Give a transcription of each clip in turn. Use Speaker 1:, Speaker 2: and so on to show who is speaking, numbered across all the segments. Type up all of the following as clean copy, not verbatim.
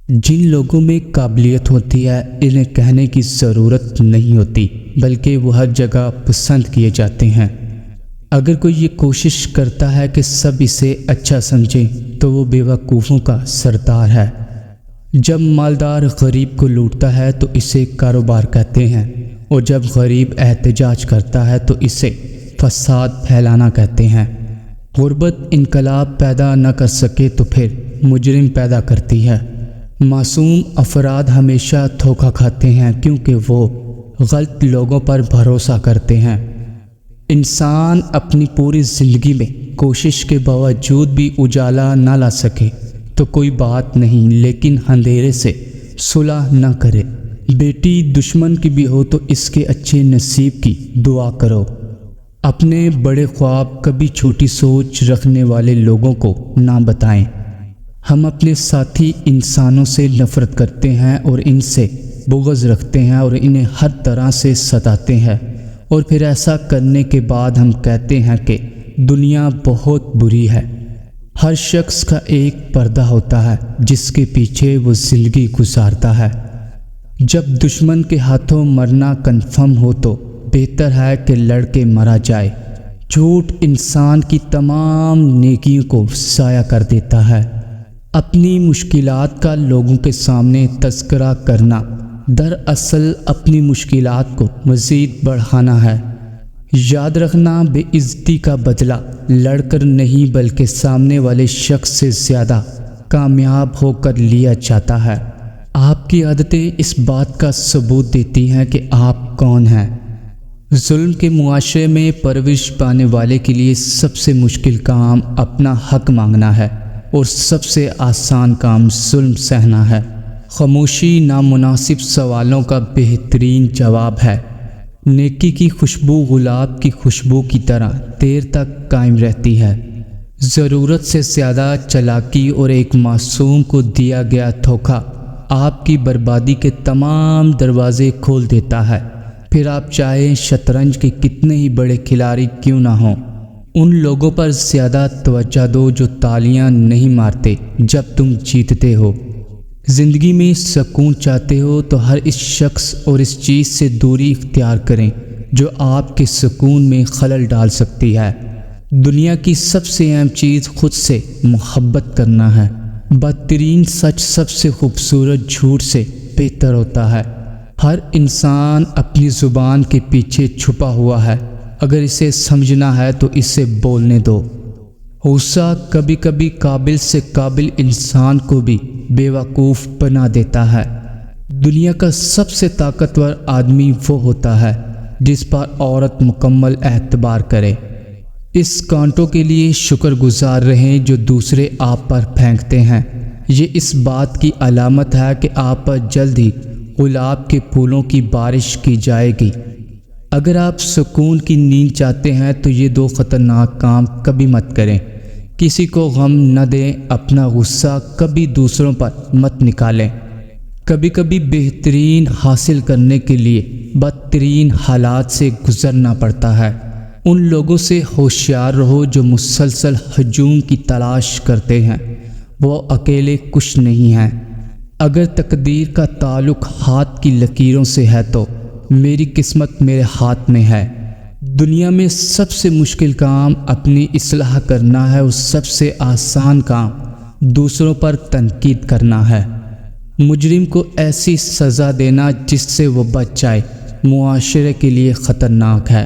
Speaker 1: جن لوگوں میں قابلیت ہوتی ہے انہیں کہنے کی ضرورت نہیں ہوتی، بلکہ وہ ہر جگہ پسند کیے جاتے ہیں۔ اگر کوئی یہ کوشش کرتا ہے کہ سب اسے اچھا سمجھیں تو وہ بیوقوفوں کا سردار ہے۔ جب مالدار غریب کو لوٹتا ہے تو اسے کاروبار کہتے ہیں، اور جب غریب احتجاج کرتا ہے تو اسے فساد پھیلانا کہتے ہیں۔ غربت انقلاب پیدا نہ کر سکے تو پھر مجرم پیدا کرتی ہے۔ معصوم افراد ہمیشہ دھوکہ کھاتے ہیں کیونکہ وہ غلط لوگوں پر بھروسہ کرتے ہیں۔ انسان اپنی پوری زندگی میں کوشش کے باوجود بھی اجالا نہ لا سکے تو کوئی بات نہیں، لیکن اندھیرے سے صلح نہ کرے۔ بیٹی دشمن کی بھی ہو تو اس کے اچھے نصیب کی دعا کرو۔ اپنے بڑے خواب کبھی چھوٹی سوچ رکھنے والے لوگوں کو نہ بتائیں۔ ہم اپنے ساتھی انسانوں سے نفرت کرتے ہیں اور ان سے بغض رکھتے ہیں اور انہیں ہر طرح سے ستاتے ہیں، اور پھر ایسا کرنے کے بعد ہم کہتے ہیں کہ دنیا بہت بری ہے۔ ہر شخص کا ایک پردہ ہوتا ہے جس کے پیچھے وہ زندگی گزارتا ہے۔ جب دشمن کے ہاتھوں مرنا کنفرم ہو تو بہتر ہے کہ لڑ کے مرا جائے۔ جھوٹ انسان کی تمام نیکیوں کو ضائع کر دیتا ہے۔ اپنی مشکلات کا لوگوں کے سامنے تذکرہ کرنا دراصل اپنی مشکلات کو مزید بڑھانا ہے۔ یاد رکھنا، بے عزتی کا بدلہ لڑ کر نہیں بلکہ سامنے والے شخص سے زیادہ کامیاب ہو کر لیا جاتا ہے۔ آپ کی عادتیں اس بات کا ثبوت دیتی ہیں کہ آپ کون ہیں۔ ظلم کے معاشرے میں پرورش پانے والے کے لیے سب سے مشکل کام اپنا حق مانگنا ہے اور سب سے آسان کام ظلم سہنا ہے۔ خاموشی نامناسب سوالوں کا بہترین جواب ہے۔ نیکی کی خوشبو گلاب کی خوشبو کی طرح دیر تک قائم رہتی ہے۔ ضرورت سے زیادہ چالاکی اور ایک معصوم کو دیا گیا دھوکہ آپ کی بربادی کے تمام دروازے کھول دیتا ہے، پھر آپ چاہے شطرنج کے کتنے ہی بڑے کھلاڑی کیوں نہ ہوں۔ ان لوگوں پر زیادہ توجہ دو جو تالیاں نہیں مارتے جب تم جیتتے ہو۔ زندگی میں سکون چاہتے ہو تو ہر اس شخص اور اس چیز سے دوری اختیار کریں جو آپ کے سکون میں خلل ڈال سکتی ہے۔ دنیا کی سب سے اہم چیز خود سے محبت کرنا ہے۔ بدترین سچ سب سے خوبصورت جھوٹ سے بہتر ہوتا ہے۔ ہر انسان اپنی زبان کے پیچھے چھپا ہوا ہے، اگر اسے سمجھنا ہے تو اسے بولنے دو۔ غصہ کبھی کبھی قابل سے قابل انسان کو بھی بیوقوف بنا دیتا ہے۔ دنیا کا سب سے طاقتور آدمی وہ ہوتا ہے جس پر عورت مکمل اعتبار کرے۔ اس کانٹوں کے لیے شکر گزار رہیں جو دوسرے آپ پر پھینکتے ہیں۔ یہ اس بات کی علامت ہے کہ آپ پر جلد ہی گلاب کے پھولوں کی بارش کی جائے گی۔ اگر آپ سکون کی نیند چاہتے ہیں تو یہ دو خطرناک کام کبھی مت کریں۔ کسی کو غم نہ دیں، اپنا غصہ کبھی دوسروں پر مت نکالیں۔ کبھی کبھی بہترین حاصل کرنے کے لیے بدترین حالات سے گزرنا پڑتا ہے۔ ان لوگوں سے ہوشیار رہو جو مسلسل ہجوم کی تلاش کرتے ہیں، وہ اکیلے کچھ نہیں ہیں۔ اگر تقدیر کا تعلق ہاتھ کی لکیروں سے ہے تو میری قسمت میرے ہاتھ میں ہے۔ دنیا میں سب سے مشکل کام اپنی اصلاح کرنا ہے اور سب سے آسان کام دوسروں پر تنقید کرنا ہے۔ مجرم کو ایسی سزا دینا جس سے وہ بچ جائے معاشرے کے لیے خطرناک ہے۔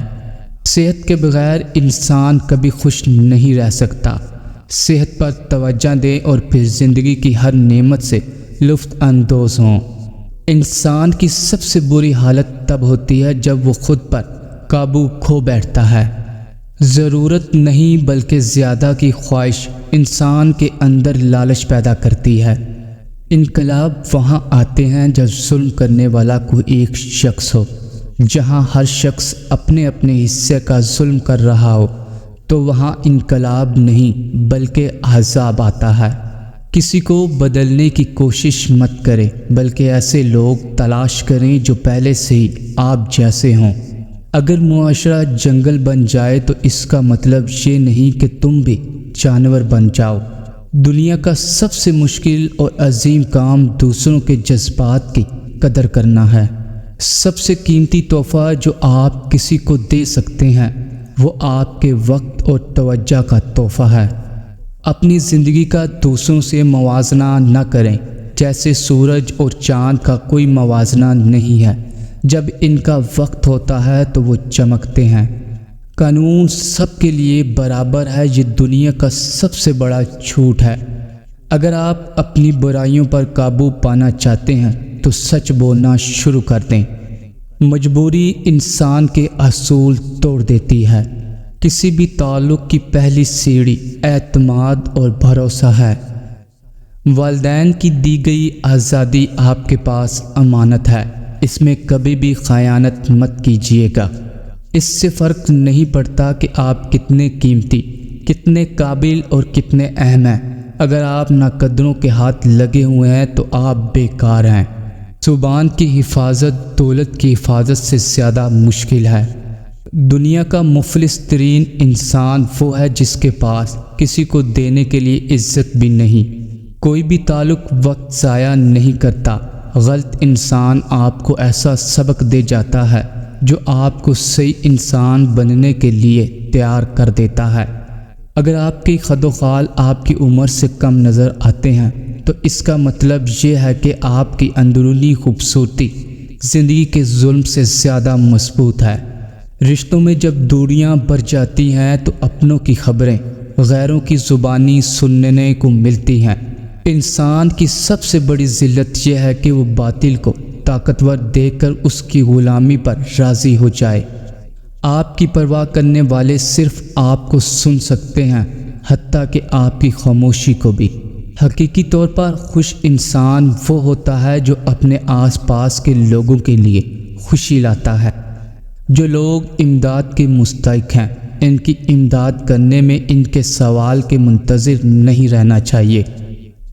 Speaker 1: صحت کے بغیر انسان کبھی خوش نہیں رہ سکتا۔ صحت پر توجہ دیں اور پھر زندگی کی ہر نعمت سے لطف اندوز ہوں۔ انسان کی سب سے بری حالت تب ہوتی ہے جب وہ خود پر قابو کھو بیٹھتا ہے۔ ضرورت نہیں بلکہ زیادہ کی خواہش انسان کے اندر لالچ پیدا کرتی ہے۔ انقلاب وہاں آتے ہیں جب ظلم کرنے والا کوئی ایک شخص ہو۔ جہاں ہر شخص اپنے اپنے حصے کا ظلم کر رہا ہو تو وہاں انقلاب نہیں بلکہ عذاب آتا ہے۔ کسی کو بدلنے کی کوشش مت کریں بلکہ ایسے لوگ تلاش کریں جو پہلے سے ہی آپ جیسے ہوں۔ اگر معاشرہ جنگل بن جائے تو اس کا مطلب یہ نہیں کہ تم بھی جانور بن جاؤ۔ دنیا کا سب سے مشکل اور عظیم کام دوسروں کے جذبات کی قدر کرنا ہے۔ سب سے قیمتی تحفہ جو آپ کسی کو دے سکتے ہیں وہ آپ کے وقت اور توجہ کا تحفہ ہے۔ اپنی زندگی کا دوسروں سے موازنہ نہ کریں، جیسے سورج اور چاند کا کوئی موازنہ نہیں ہے۔ جب ان کا وقت ہوتا ہے تو وہ چمکتے ہیں۔ قانون سب کے لیے برابر ہے، یہ دنیا کا سب سے بڑا جھوٹ ہے۔ اگر آپ اپنی برائیوں پر قابو پانا چاہتے ہیں تو سچ بولنا شروع کر دیں۔ مجبوری انسان کے اصول توڑ دیتی ہے۔ کسی بھی تعلق کی پہلی سیڑھی اعتماد اور بھروسہ ہے۔ والدین کی دی گئی آزادی آپ کے پاس امانت ہے، اس میں کبھی بھی خیانت مت کیجیے گا۔ اس سے فرق نہیں پڑتا کہ آپ کتنے قیمتی، کتنے قابل اور کتنے اہم ہیں۔ اگر آپ ناقدروں کے ہاتھ لگے ہوئے ہیں تو آپ بیکار ہیں۔ زبان کی حفاظت دولت کی حفاظت سے زیادہ مشکل ہے۔ دنیا کا مفلس ترین انسان وہ ہے جس کے پاس کسی کو دینے کے لیے عزت بھی نہیں۔ کوئی بھی تعلق وقت ضائع نہیں کرتا۔ غلط انسان آپ کو ایسا سبق دے جاتا ہے جو آپ کو صحیح انسان بننے کے لیے تیار کر دیتا ہے۔ اگر آپ کی خد و خال آپ کی عمر سے کم نظر آتے ہیں تو اس کا مطلب یہ ہے کہ آپ کی اندرونی خوبصورتی زندگی کے ظلم سے زیادہ مضبوط ہے۔ رشتوں میں جب دوریاں بڑھ جاتی ہیں تو اپنوں کی خبریں غیروں کی زبانی سننے کو ملتی ہیں۔ انسان کی سب سے بڑی ذلت یہ ہے کہ وہ باطل کو طاقتور دیکھ کر اس کی غلامی پر راضی ہو جائے۔ آپ کی پرواہ کرنے والے صرف آپ کو سن سکتے ہیں، حتیٰ کہ آپ کی خاموشی کو بھی۔ حقیقی طور پر خوش انسان وہ ہوتا ہے جو اپنے آس پاس کے لوگوں کے لیے خوشی لاتا ہے۔ جو لوگ امداد کے مستحق ہیں، ان کی امداد کرنے میں ان کے سوال کے منتظر نہیں رہنا چاہیے۔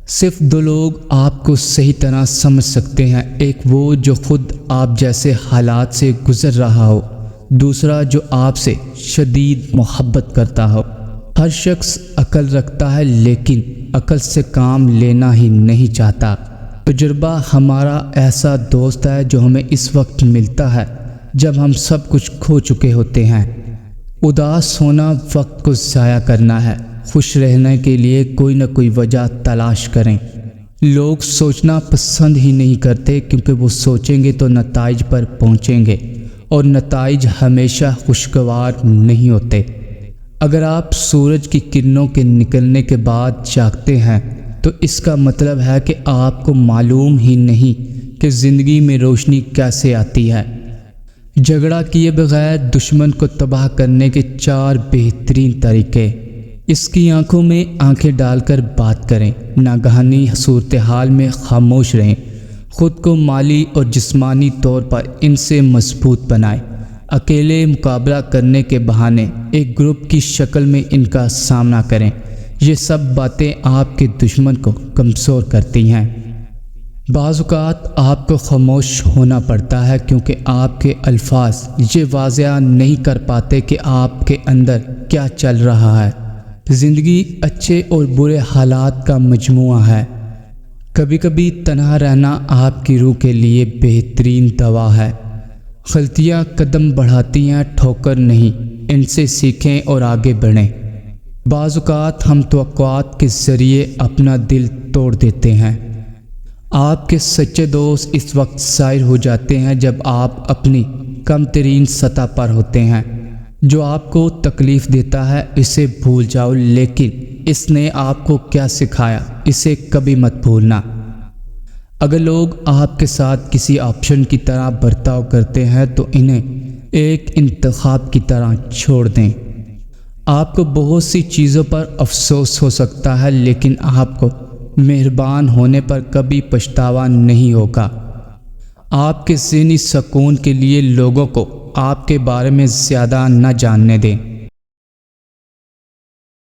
Speaker 1: صرف دو لوگ آپ کو صحیح طرح سمجھ سکتے ہیں، ایک وہ جو خود آپ جیسے حالات سے گزر رہا ہو، دوسرا جو آپ سے شدید محبت کرتا ہو۔ ہر شخص عقل رکھتا ہے لیکن عقل سے کام لینا ہی نہیں چاہتا۔ تجربہ ہمارا ایسا دوست ہے جو ہمیں اس وقت ملتا ہے جب ہم سب کچھ کھو چکے ہوتے ہیں۔ اداس ہونا وقت کو ضائع کرنا ہے۔ خوش رہنے کے لیے کوئی نہ کوئی وجہ تلاش کریں۔ لوگ سوچنا پسند ہی نہیں کرتے کیونکہ وہ سوچیں گے تو نتائج پر پہنچیں گے، اور نتائج ہمیشہ خوشگوار نہیں ہوتے۔ اگر آپ سورج کی کرنوں کے نکلنے کے بعد جاگتے ہیں تو اس کا مطلب ہے کہ آپ کو معلوم ہی نہیں کہ زندگی میں روشنی کیسے آتی ہے۔ جھگڑا کیے بغیر دشمن کو تباہ کرنے کے 4 بہترین طریقے۔ اس کی آنکھوں میں آنکھیں ڈال کر بات کریں۔ ناگہانی صورتحال میں خاموش رہیں۔ خود کو مالی اور جسمانی طور پر ان سے مضبوط بنائیں۔ اکیلے مقابلہ کرنے کے بہانے ایک گروپ کی شکل میں ان کا سامنا کریں۔ یہ سب باتیں آپ کے دشمن کو کمزور کرتی ہیں۔ بعض اوقات آپ کو خاموش ہونا پڑتا ہے کیونکہ آپ کے الفاظ یہ واضح نہیں کر پاتے کہ آپ کے اندر کیا چل رہا ہے۔ زندگی اچھے اور برے حالات کا مجموعہ ہے۔ کبھی کبھی تنہا رہنا آپ کی روح کے لیے بہترین دوا ہے۔ غلطیاں قدم بڑھاتی ہیں، ٹھوکر نہیں۔ ان سے سیکھیں اور آگے بڑھیں۔ بعض اوقات ہم توقعات کے ذریعے اپنا دل توڑ دیتے ہیں۔ آپ کے سچے دوست اس وقت ظاہر ہو جاتے ہیں جب آپ اپنی کم ترین سطح پر ہوتے ہیں۔ جو آپ کو تکلیف دیتا ہے اسے بھول جاؤ، لیکن اس نے آپ کو کیا سکھایا اسے کبھی مت بھولنا۔ اگر لوگ آپ کے ساتھ کسی آپشن کی طرح برتاؤ کرتے ہیں تو انہیں ایک انتخاب کی طرح چھوڑ دیں۔ آپ کو بہت سی چیزوں پر افسوس ہو سکتا ہے لیکن آپ کو مہربان ہونے پر کبھی پچھتاوا نہیں ہوگا۔ آپ کے ذہنی سکون کے لیے لوگوں کو آپ کے بارے میں زیادہ نہ جاننے دیں۔